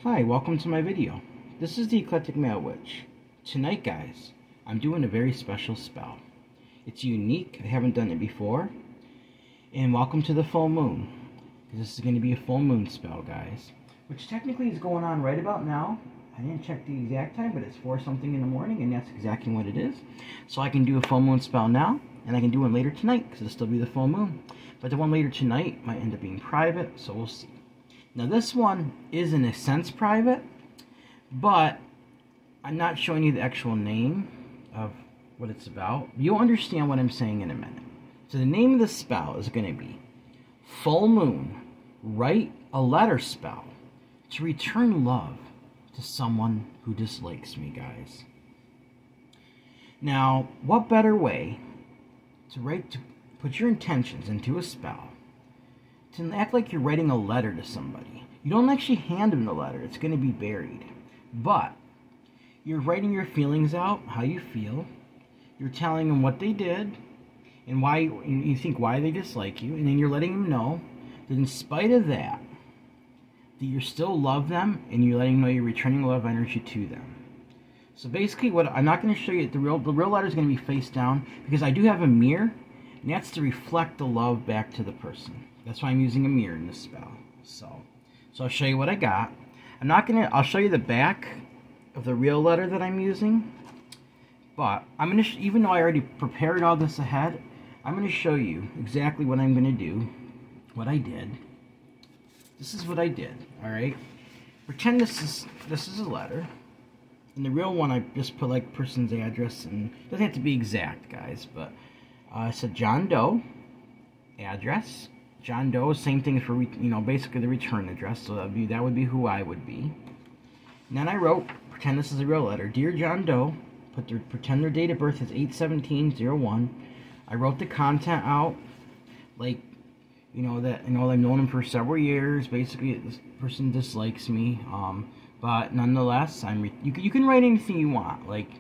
Hi, welcome to my video. This is the Eclectic Male Witch. Tonight, guys, I'm doing a very special spell. It's unique, I haven't done it before. And welcome to the full moon. This is going to be a full moon spell, guys. Which technically is going on right about now. I didn't check the exact time, but it's 4 something in the morning, and that's exactly what it is. So I can do a full moon spell now, and I can do one later tonight, because it'll still be the full moon. But the one later tonight might end up being private, so we'll see. Now this one is in a sense private, but I'm not showing you the actual name of what it's about. You'll understand what I'm saying in a minute. So the name of the spell is going to be Full Moon, Write a Letter Spell to Return Love to Someone Who Dislikes Me, guys. Now, what better way to put your intentions into a spell to act like you're writing a letter to somebody. You don't actually hand them the letter, it's going to be buried. But you're writing your feelings out, how you feel. You're telling them what they did and why you think why they dislike you, and then you're letting them know that in spite of that you still love them, and you're letting them know you're returning love energy to them. So basically, what I'm not going to show you, the real letter is going to be face down, because I do have a mirror, and that's to reflect the love back to the person. That's why I'm using a mirror in this spell. So I'll show you what I got. I'll show you the back of the real letter that I'm using. But I'm going to, even though I already prepared all this ahead, I'm going to show you exactly what I'm going to do, what I did. This is what I did, alright? Pretend this is a letter. And the real one, I just put like person's address, and it doesn't have to be exact, guys, but I said John Doe, address. John Doe, same thing for, basically the return address, so that would be who I would be. And then I wrote, pretend this is a real letter, Dear John Doe, pretend their date of birth is 8/17/01. I wrote the content out, like, I've known them for several years. Basically, this person dislikes me, but nonetheless, you can write anything you want. Like,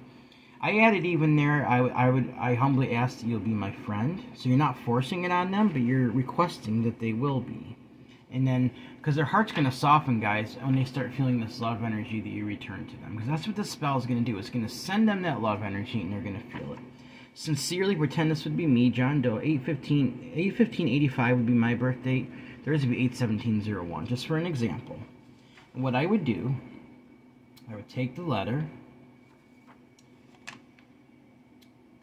I added even there, I humbly ask that you'll be my friend. So you're not forcing it on them, but you're requesting that they will be. And then, because their heart's going to soften, guys, when they start feeling this love energy that you return to them. Because that's what this spell is going to do. It's going to send them that love energy, and they're going to feel it. Sincerely, pretend this would be me, John Doe. 8/15/85 would be my birth date. Theirs would be 8/17/01, just for an example. And what I would do, I would take the letter.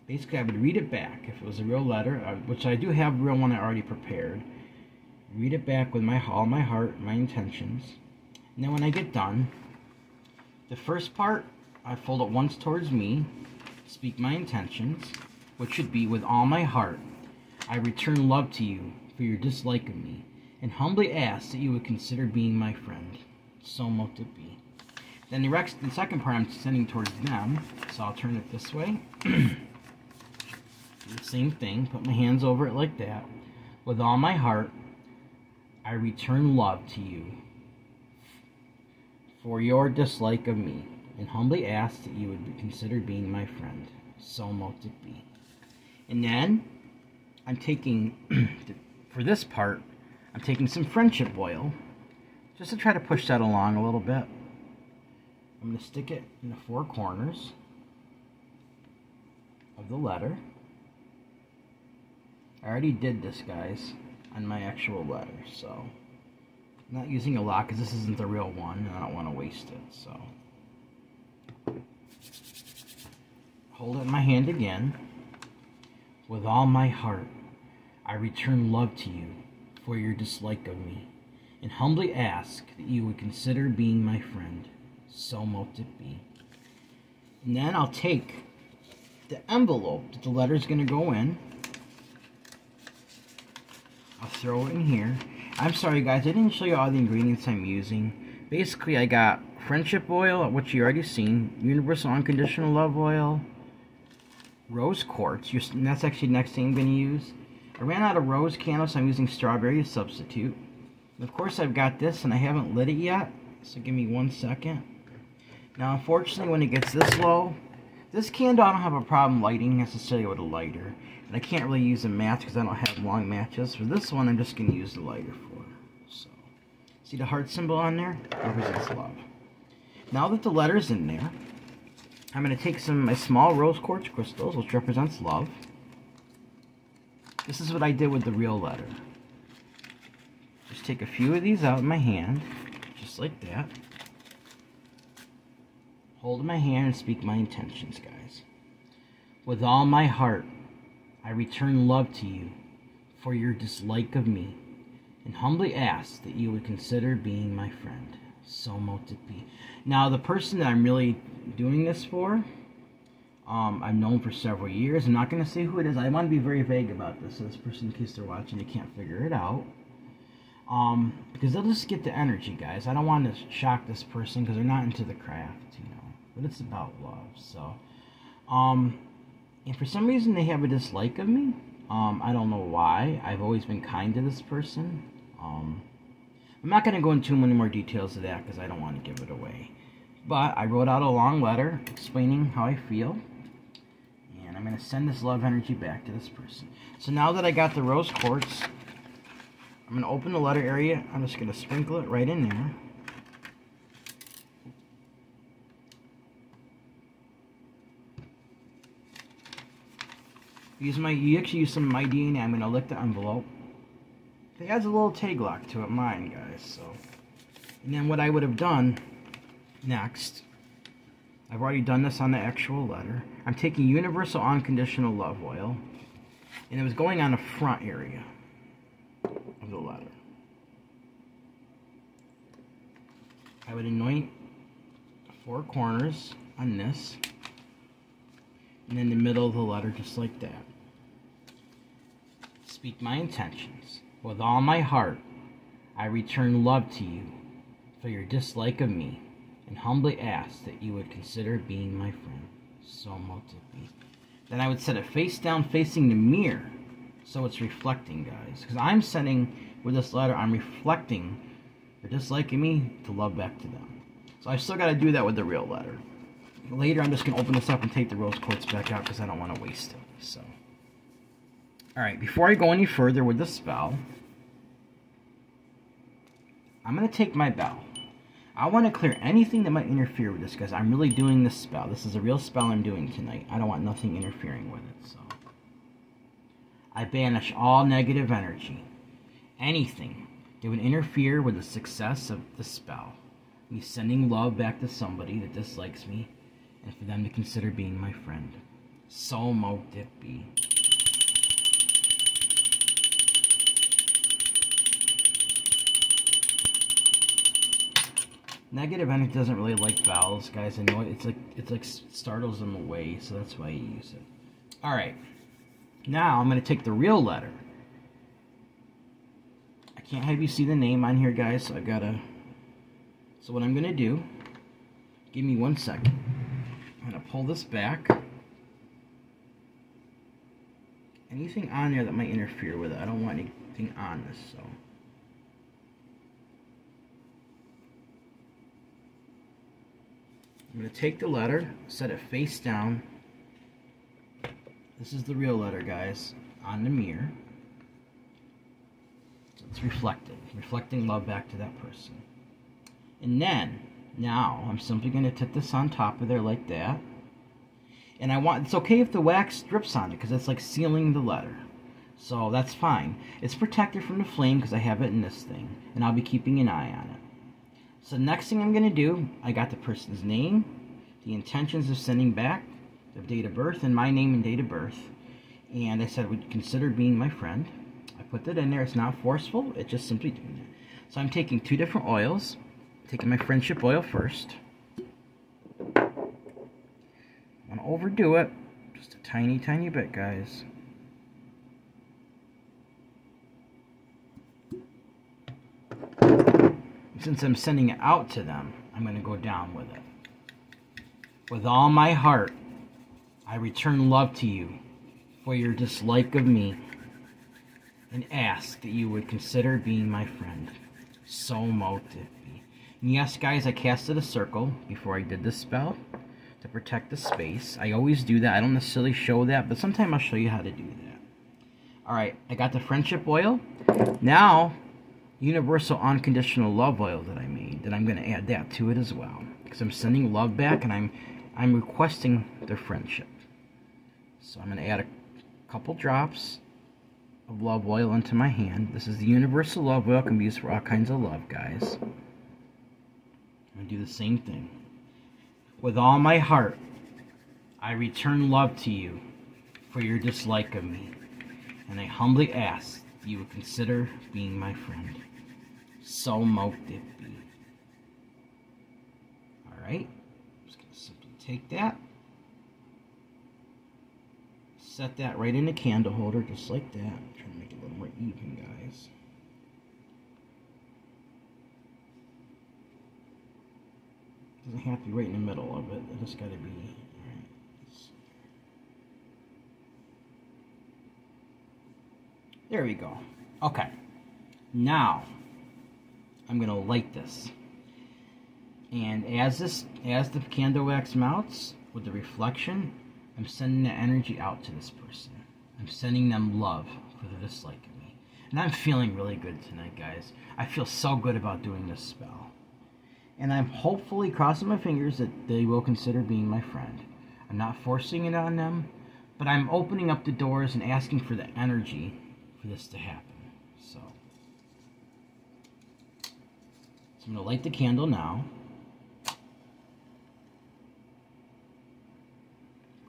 Basically, I would read it back if it was a real letter, which I do have a real one I already prepared. Read it back with all my heart, my intentions. And then when I get done, the first part, I fold it once towards me, speak my intentions, which should be, with all my heart, I return love to you for your dislike of me, and humbly ask that you would consider being my friend. So mote it be. Then the second part I'm sending towards them, so I'll turn it this way. The same thing, put my hands over it like that. With all my heart, I return love to you for your dislike of me, and humbly ask that you would consider being my friend. So mote it be. And then, I'm taking, for this part, I'm taking some friendship oil, just to try to push that along a little bit. I'm going to stick it in the 4 corners of the letter. I already did this, guys, on my actual letter, so I'm not using a lot because this isn't the real one, and I don't want to waste it, so hold it in my hand again. With all my heart, I return love to you for your dislike of me, and humbly ask that you would consider being my friend. So mote it be. And then I'll take the envelope that the letter is going to go in. I'll throw it in here. I'm sorry, guys, I didn't show you all the ingredients I'm using. Basically, I got friendship oil, which you already seen, universal unconditional love oil, rose quartz, and that's actually the next thing I'm going to use. I ran out of rose candles, so I'm using strawberry to substitute. And of course, I've got this, and I haven't lit it yet, so give me 1 second. Now, unfortunately, when it gets this low, this candle I don't have a problem lighting necessarily with a lighter. And I can't really use a match because I don't have long matches. For this one, I'm just going to use the lighter for. So, see the heart symbol on there? Represents love. Now that the letter's in there, I'm going to take some of my small rose quartz crystals, which represents love. This is what I did with the real letter. Just take a few of these out in my hand, just like that. Hold in my hand and speak my intentions, guys. With all my heart, I return love to you for your dislike of me, and humbly ask that you would consider being my friend. So mote it be. Now, the person that I'm really doing this for, I've known for several years. I'm not going to say who it is. I want to be very vague about this, so this person, in case they're watching, they can't figure it out. Because they'll just get the energy, guys. I don't want to shock this person because they're not into the craft, you know. But it's about love, so. And for some reason, they have a dislike of me. I don't know why. I've always been kind to this person. I'm not going to go into many more details of that because I don't want to give it away. But I wrote out a long letter explaining how I feel. And I'm going to send this love energy back to this person. So now that I got the rose quartz, I'm going to open the letter area. I'm just going to sprinkle it right in there. You actually use some of my DNA. I'm going to lick the envelope. It adds a little tag lock to it, mine, guys. So, and then what I would have done next, I've already done this on the actual letter. I'm taking Universal Unconditional Love Oil, and it was going on the front area of the letter. I would anoint the 4 corners on this, and in the middle of the letter, just like that. Speak my intentions. With all my heart, I return love to you for your dislike of me, and humbly ask that you would consider being my friend. So mote it be. Then I would set it face down, facing the mirror, so it's reflecting, guys. Because I'm sending, with this letter, I'm reflecting their dislike of me to love back to them. So I still got to do that with the real letter. Later, I'm just going to open this up and take the rose quartz back out because I don't want to waste it. So, alright, before I go any further with the spell, I'm going to take my bell. I want to clear anything that might interfere with this because I'm really doing this spell. This is a real spell I'm doing tonight. I don't want nothing interfering with it. So, I banish all negative energy. Anything that would interfere with the success of the spell. Me sending love back to somebody that dislikes me, and for them to consider being my friend. So mote it be. Negative energy doesn't really like vowels, guys. I know it's like startles them away, so that's why I use it. Alright. Now I'm gonna take the real letter. I can't have you see the name on here, guys, so I've gotta. So what I'm gonna do, give me 1 second. I'm going to pull this back. Anything on there that might interfere with it. I don't want anything on this, so. I'm going to take the letter, set it face down. This is the real letter, guys, on the mirror. So it's reflected, reflecting love back to that person. And then, now, I'm simply going to tip this on top of there like that. And it's okay if the wax drips on it, because it's like sealing the letter. So that's fine. It's protected from the flame because I have it in this thing. And I'll be keeping an eye on it. So next thing I'm going to do, I got the person's name, the intentions of sending back, the date of birth, and my name and date of birth. And I said would consider being my friend. I put that in there. It's not forceful. It's just simply doing it. So I'm taking 2 different oils. Taking my friendship oil first. I want to overdo it. Just a tiny, tiny bit, guys. Since I'm sending it out to them, I'm going to go down with it. With all my heart, I return love to you for your dislike of me, and ask that you would consider being my friend. So mote it be. And yes, guys, I casted a circle before I did this spell to protect the space. I always do that. I don't necessarily show that, but sometime I'll show you how to do that. Alright, I got the friendship oil. Now, Universal Unconditional Love Oil that I made, that I'm going to add that to it as well. because I'm sending love back, and I'm requesting their friendship. So I'm going to add a couple drops of love oil into my hand. This is the universal love oil. It can be used for all kinds of love, guys. I'm going to do the same thing. With all my heart, I return love to you for your dislike of me, and I humbly ask that you would consider being my friend. So mote it be. Alright, I'm just going to simply take that, set that right in the candle holder, just like that. I'm trying to make it a little more even, guys. Doesn't have to be right in the middle of it. It just got to be. Alright. There we go. Okay. Now, I'm going to light this. And as the candle wax melts with the reflection, I'm sending the energy out to this person. I'm sending them love for their dislike of me. And I'm feeling really good tonight, guys. I feel so good about doing this spell. And I'm hopefully crossing my fingers that they will consider being my friend. I'm not forcing it on them, but I'm opening up the doors and asking for the energy for this to happen. So I'm going to light the candle now.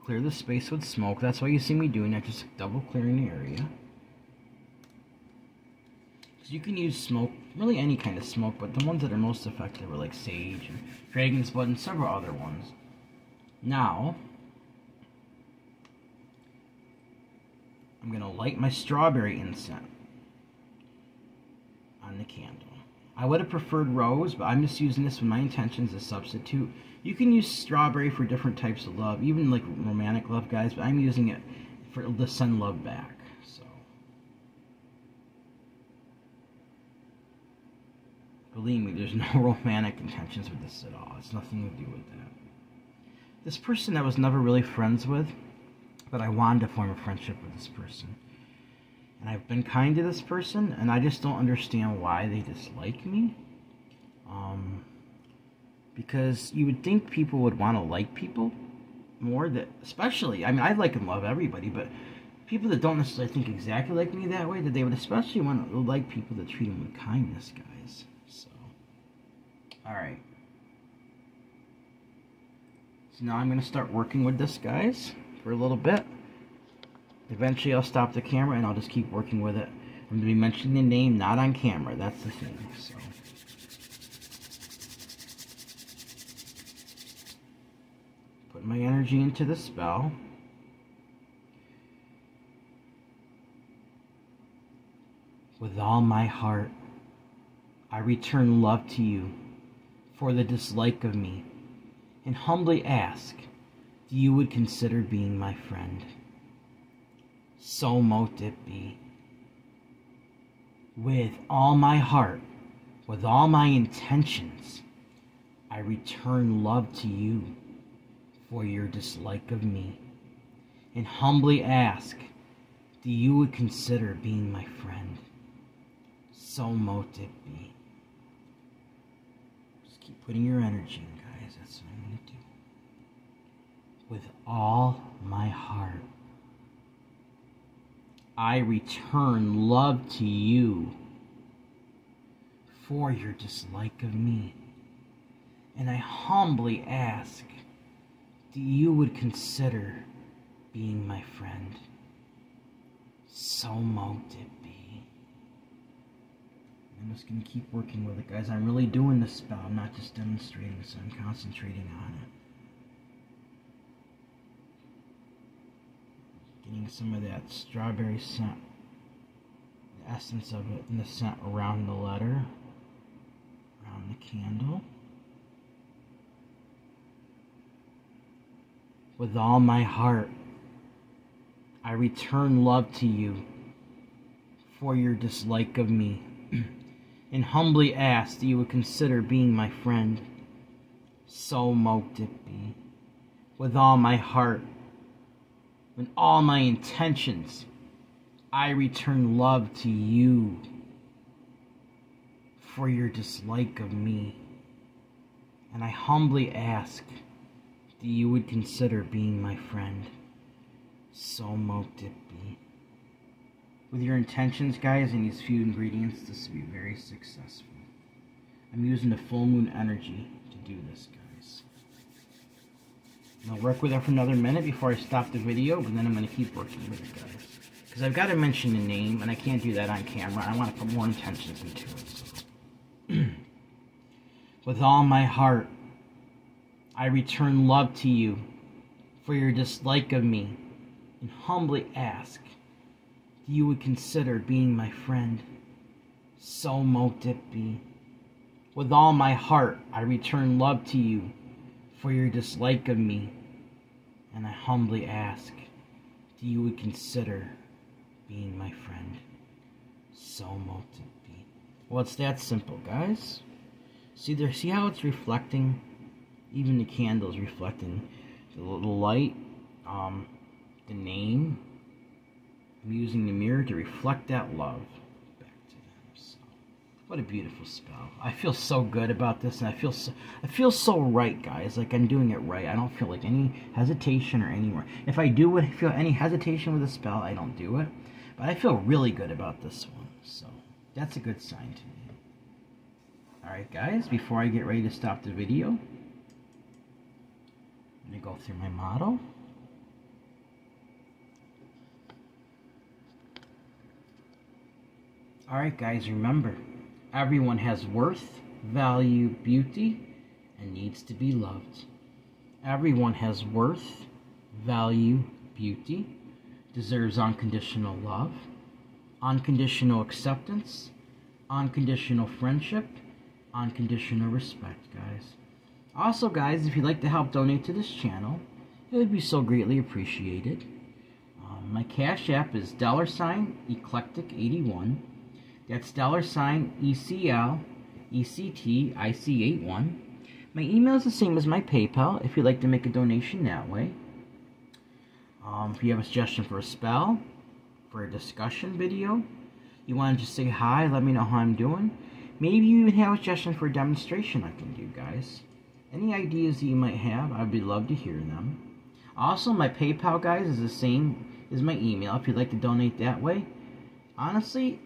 Clear the space with smoke. That's why you see me doing that, just double clearing the area. So you can use smoke, really any kind of smoke, but the ones that are most effective are like sage and dragon's blood and several other ones. Now, I'm going to light my strawberry incense on the candle. I would have preferred rose, but I'm just using this with my intentions as a substitute. You can use strawberry for different types of love, even like romantic love, guys, but I'm using it for to send love back. So, believe me, there's no romantic intentions with this at all. It's nothing to do with that. This person I was never really friends with, but I wanted to form a friendship with this person. And I've been kind to this person, and I just don't understand why they dislike me. Because you would think people would want to like people more, that especially, I mean, I like and love everybody, but people that don't necessarily think exactly like me that way, that they would especially want to like people that treat them with kindness, guys. So, alright. So now I'm going to start working with this, guys, for a little bit. Eventually I'll stop the camera and I'll just keep working with it. I'm going to be mentioning the name, not on camera. That's the thing. So, put my energy into the spell. With all my heart, I return love to you for the dislike of me, and humbly ask that you would consider being my friend. So mote it be. With all my heart, with all my intentions, I return love to you for your dislike of me, and humbly ask that you would consider being my friend. So mote it be. Just keep putting your energy in, guys. That's what I'm going to do. With all my heart, I return love to you for your dislike of me, and I humbly ask that you would consider being my friend. So mote it be. I'm just going to keep working with it, guys. I'm really doing this spell. I'm not just demonstrating, so I'm concentrating on it. Getting some of that strawberry scent, the essence of it, and the scent around the letter, around the candle. With all my heart, I return love to you for your dislike of me, and humbly ask that you would consider being my friend. So mote it be. With all my heart, with all my intentions, I return love to you for your dislike of me, and I humbly ask that you would consider being my friend. So mote it be. With your intentions, guys, and these few ingredients, this will be very successful. I'm using the full moon energy to do this, guys. I'll work with it for another minute before I stop the video, but then I'm going to keep working with it, guys. Because I've got to mention the name, and I can't do that on camera. I want to put more intentions into it. So. With all my heart, I return love to you for your dislike of me, and humbly ask that you would consider being my friend. So mote it be. With all my heart, I return love to you for your dislike of me, and I humbly ask that you would consider being my friend. So mote it be. Well, it's that simple, guys. See how it's reflecting? Even the candle's reflecting the light, the name. I'm using the mirror to reflect that love back to them. So, what a beautiful spell. I feel so good about this, and I feel so right, guys. Like I'm doing it right. I don't feel like any hesitation or anywhere. If I do feel any hesitation with a spell, I don't do it. But I feel really good about this one. So that's a good sign to me. Alright, guys, before I get ready to stop the video, I'm going to go through my model. Alright, guys, remember, everyone has worth, value, beauty, and needs to be loved. Everyone has worth, value, beauty, deserves unconditional love, unconditional acceptance, unconditional friendship, unconditional respect, guys. Also, guys, if you'd like to help donate to this channel, it would be so greatly appreciated. My Cash App is $Eclectic81. That's $ECLECTIC81. My email is the same as my PayPal if you'd like to make a donation that way. If you have a suggestion for a spell, for a discussion video, you want to just say hi, let me know how I'm doing. Maybe you even have a suggestion for a demonstration I can do, guys. Any ideas that you might have, I'd be love to hear them. Also, my PayPal, guys, is the same as my email if you'd like to donate that way. Honestly,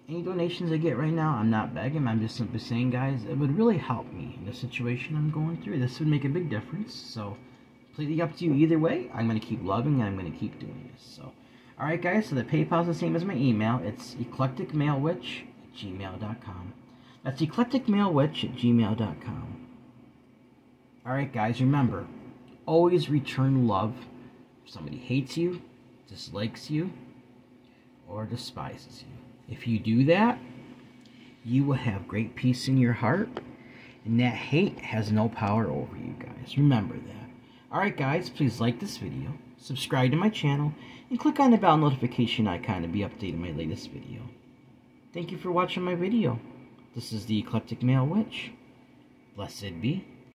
any donations I get right now, I'm not begging. I'm just simply saying, guys, it would really help me in the situation I'm going through. This would make a big difference. So, completely up to you either way. I'm going to keep loving and I'm going to keep doing this. So, alright, guys, so the PayPal is the same as my email. It's eclecticmalewitch@gmail.com. That's eclecticmalewitch@gmail.com. Alright, guys, remember, always return love if somebody hates you, dislikes you, or despises you. If you do that, you will have great peace in your heart, and that hate has no power over you, guys. Remember that. Alright, guys, please like this video, subscribe to my channel, and click on the bell notification icon to be updated on my latest video. Thank you for watching my video. This is the Eclectic Male Witch. Blessed be.